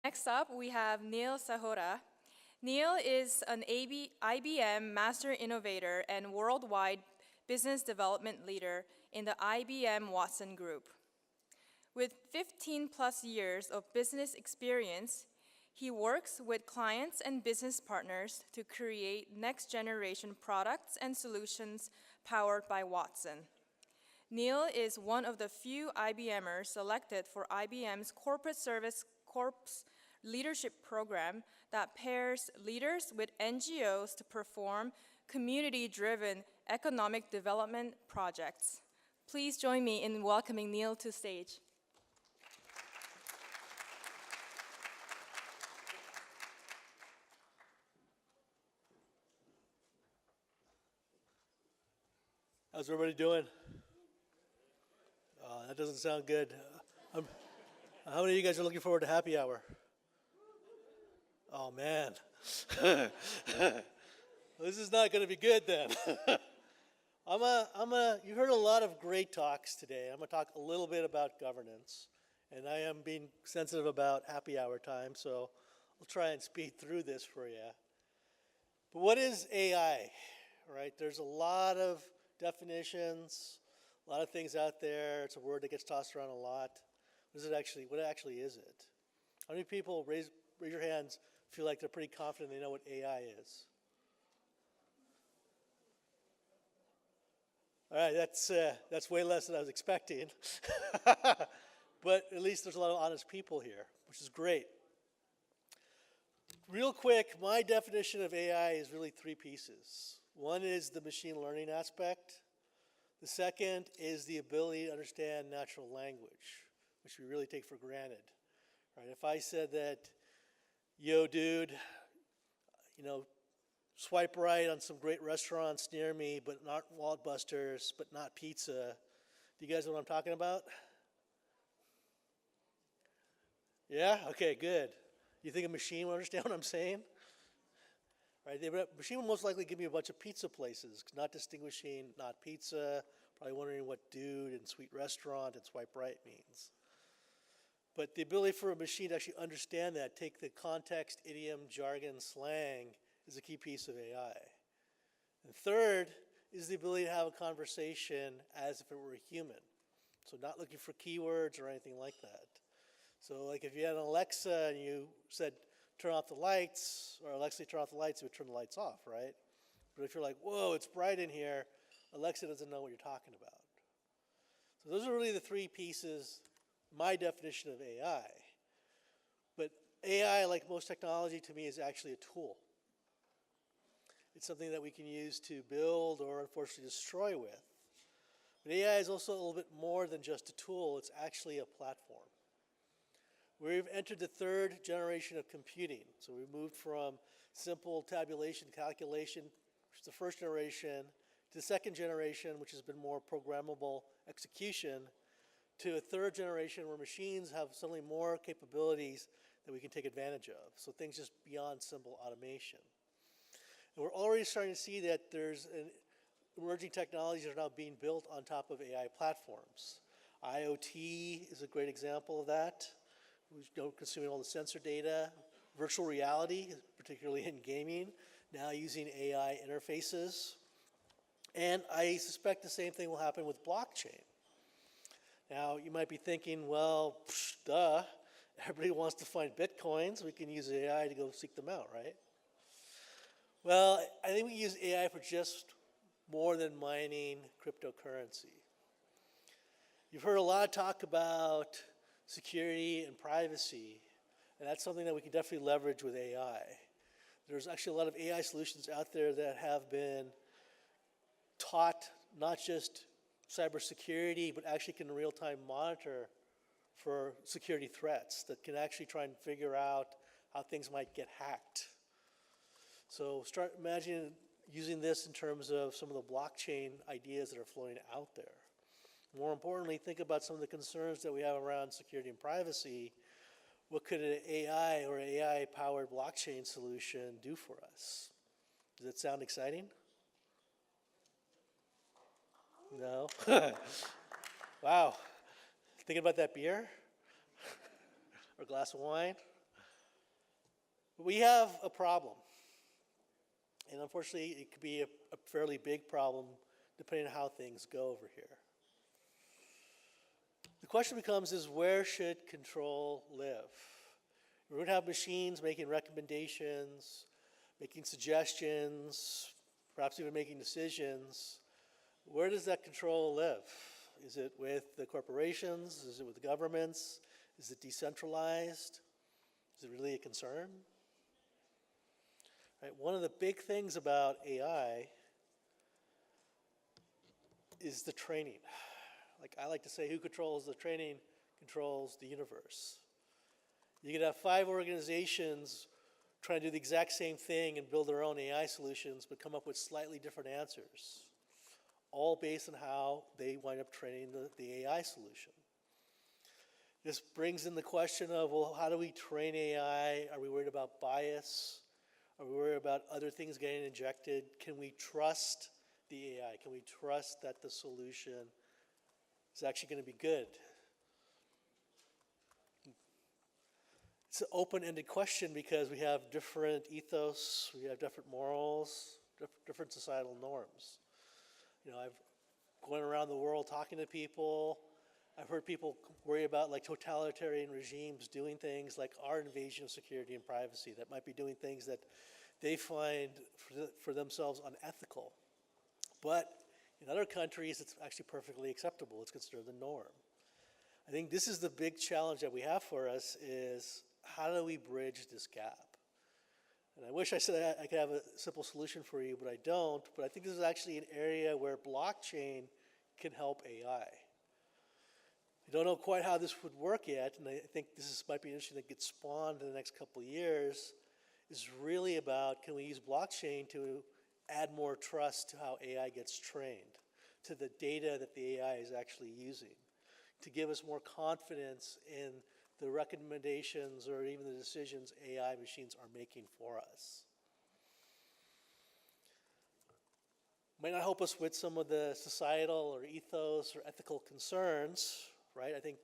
Next up, we have Neil Sahota. Neil is an IBM Master Innovator and Worldwide Business Development Leader in the IBM Watson Group. With 15 plus years of business experience, he works with clients and business partners to create next-generation products and solutions powered by Watson. Neil is one of the few IBMers selected for IBM's Corporate Service Corps Leadership Program that pairs leaders with NGOs to perform community-driven economic development projects. Please join me in welcoming Neil to stage. How's everybody doing? That doesn't sound good. How many of you guys are looking forward to happy hour? Oh man, this is not going to be good then. You heard a lot of great talks today. I'm going to talk a little bit about governance, and I am being sensitive about happy hour time, so I'll try and speed through this for you. But what is AI? Right? There's a lot of definitions, a lot of things out there. It's a word that gets tossed around a lot. What actually is it? How many people, raise your hands, feel like they're pretty confident they know what AI is? All right, that's way less than I was expecting. But at least there's a lot of honest people here, which is great. Real quick, my definition of AI is really three pieces. One is the machine learning aspect. The second is the ability to understand natural language, which we really take for granted. Right? If I said that, yo dude, swipe right on some great restaurants near me, but not Waldbusters, but not pizza, do you guys know what I'm talking about? Yeah? Okay, good. You think a machine will understand what I'm saying? Right, the machine will most likely give me a bunch of pizza places, not distinguishing not pizza, probably wondering what dude and sweet restaurant and swipe right means. But the ability for a machine to actually understand that, take the context, idiom, jargon, slang, is a key piece of AI. And third is the ability to have a conversation as if it were a human. So not looking for keywords or anything like that. So like if you had an Alexa and you said, turn off the lights, or Alexa, turn off the lights, it would turn the lights off, right? But if you're like, whoa, it's bright in here, Alexa doesn't know what you're talking about. So those are really the three pieces, my definition of AI. But AI, like most technology, to me, is actually a tool. It's something that we can use to build or unfortunately destroy with. But AI is also a little bit more than just a tool, it's actually a platform. We've entered the third generation of computing. So we moved from simple tabulation calculation, which is the first generation, to the second generation, which has been more programmable execution, to a third generation where machines have suddenly more capabilities that we can take advantage of. So things just beyond simple automation. And we're already starting to see that there's emerging technologies that are now being built on top of AI platforms. IoT is a great example of that. We're consuming all the sensor data. Virtual reality, particularly in gaming, now using AI interfaces. And I suspect the same thing will happen with blockchain. Now, you might be thinking, well, duh, everybody wants to find bitcoins. We can use AI to go seek them out, right? Well, I think we use AI for just more than mining cryptocurrency. You've heard a lot of talk about security and privacy, and that's something that we can definitely leverage with AI. There's actually a lot of AI solutions out there that have been taught not just cybersecurity, but actually can real-time monitor for security threats that can actually try and figure out how things might get hacked. So start imagining using this in terms of some of the blockchain ideas that are floating out there. More importantly, think about some of the concerns that we have around security and privacy. What could an AI or AI-powered blockchain solution do for us? Does it sound exciting? No? Wow. Thinking about that beer? Or glass of wine? We have a problem. And unfortunately, it could be a fairly big problem depending on how things go over here. The question becomes is where should control live? We're going to have machines making recommendations, making suggestions, perhaps even making decisions. Where does that control live? Is it with the corporations? Is it with the governments? Is it decentralized? Is it really a concern? Right, one of the big things about AI is the training. Like I like to say, who controls the training controls the universe. You could have 5 organizations trying to do the exact same thing and build their own AI solutions, but come up with slightly different answers, all based on how they wind up training the AI solution. This brings in the question of, well, how do we train AI? Are we worried about bias? Are we worried about other things getting injected? Can we trust the AI? Can we trust that the solution is actually going to be good? It's an open-ended question because we have different ethos, we have different morals, different societal norms. You know, I've going around the world talking to people. I've heard people worry about like totalitarian regimes doing things like our invasion of security and privacy that might be doing things that they find for themselves unethical. But in other countries, it's actually perfectly acceptable. It's considered the norm. I think this is the big challenge that we have for us is how do we bridge this gap? And I wish I said I could have a simple solution for you, but I don't. But I think this is actually an area where blockchain can help AI. I don't know quite how this would work yet, and I think might be interesting that gets spawned in the next couple of years, is really about can we use blockchain to add more trust to how AI gets trained, to the data that the AI is actually using, to give us more confidence in the recommendations or even the decisions AI machines are making for us. Might not help us with some of the societal or ethos or ethical concerns, right? I think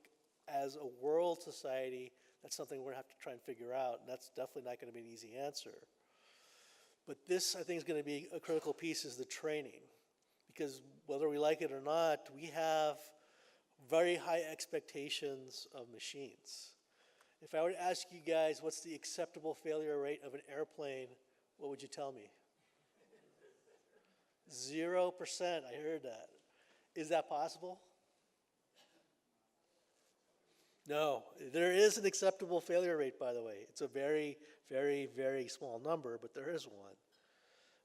as a world society, that's something we're going to have to try and figure out, and that's definitely not going to be an easy answer. But this, I think, is going to be a critical piece is the training. Because whether we like it or not, we have very high expectations of machines. If I were to ask you guys what's the acceptable failure rate of an airplane, what would you tell me? 0%, I heard that. Is that possible? No, there is an acceptable failure rate, by the way. It's a very, very, very small number, but there is one.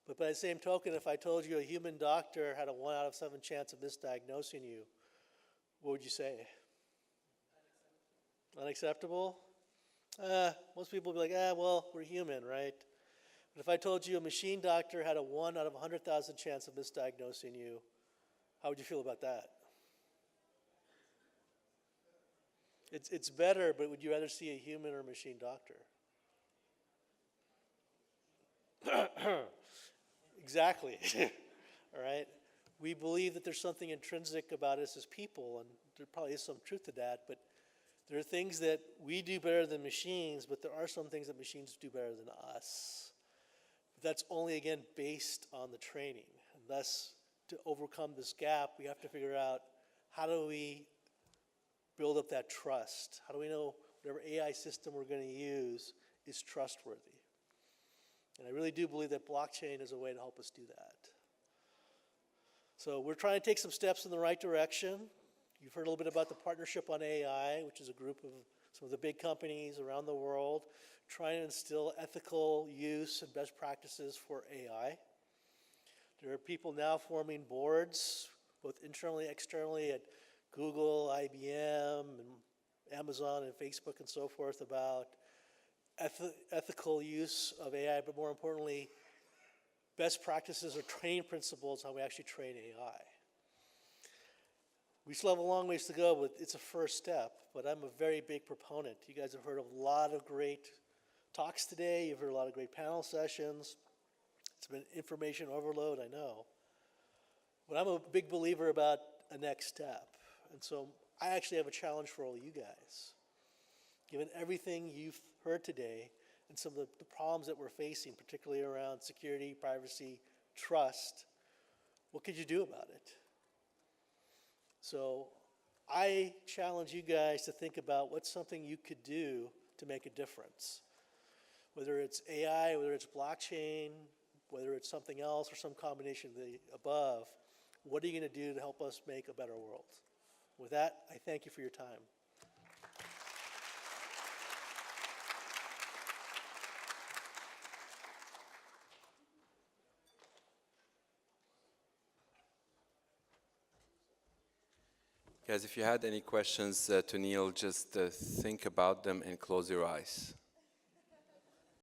But by the same token, if I told you a human doctor had a 1 out of 7 chance of misdiagnosing you, what would you say? Unacceptable? Most people would be like, well, we're human, right? But if I told you a machine doctor had a 1 out of 100,000 chance of misdiagnosing you, how would you feel about that? It's better, but would you rather see a human or a machine doctor? Exactly. All right? We believe that there's something intrinsic about us as people, and there probably is some truth to that, but there are things that we do better than machines, but there are some things that machines do better than us. But that's only, again, based on the training. And thus, to overcome this gap, we have to figure out how do we build up that trust? How do we know whatever AI system we're going to use is trustworthy? And I really do believe that blockchain is a way to help us do that. So we're trying to take some steps in the right direction. You've heard a little bit about the Partnership on AI, which is a group of some of the big companies around the world trying to instill ethical use and best practices for AI. There are people now forming boards, both internally and externally, at Google, IBM, and Amazon, and Facebook, and so forth, about ethical use of AI, but more importantly, best practices or training principles, how we actually train AI. We still have a long ways to go, but it's a first step. But I'm a very big proponent. You guys have heard a lot of great talks today. You've heard a lot of great panel sessions. It's been information overload, I know. But I'm a big believer about a next step. And so I actually have a challenge for all you guys. Given everything you've heard today, and some of the problems that we're facing, particularly around security, privacy, trust, what could you do about it? So I challenge you guys to think about what's something you could do to make a difference. Whether it's AI, whether it's blockchain, whether it's something else or some combination of the above, what are you going to do to help us make a better world? With that, I thank you for your time. Guys, if you had any questions to Neil, just think about them and close your eyes.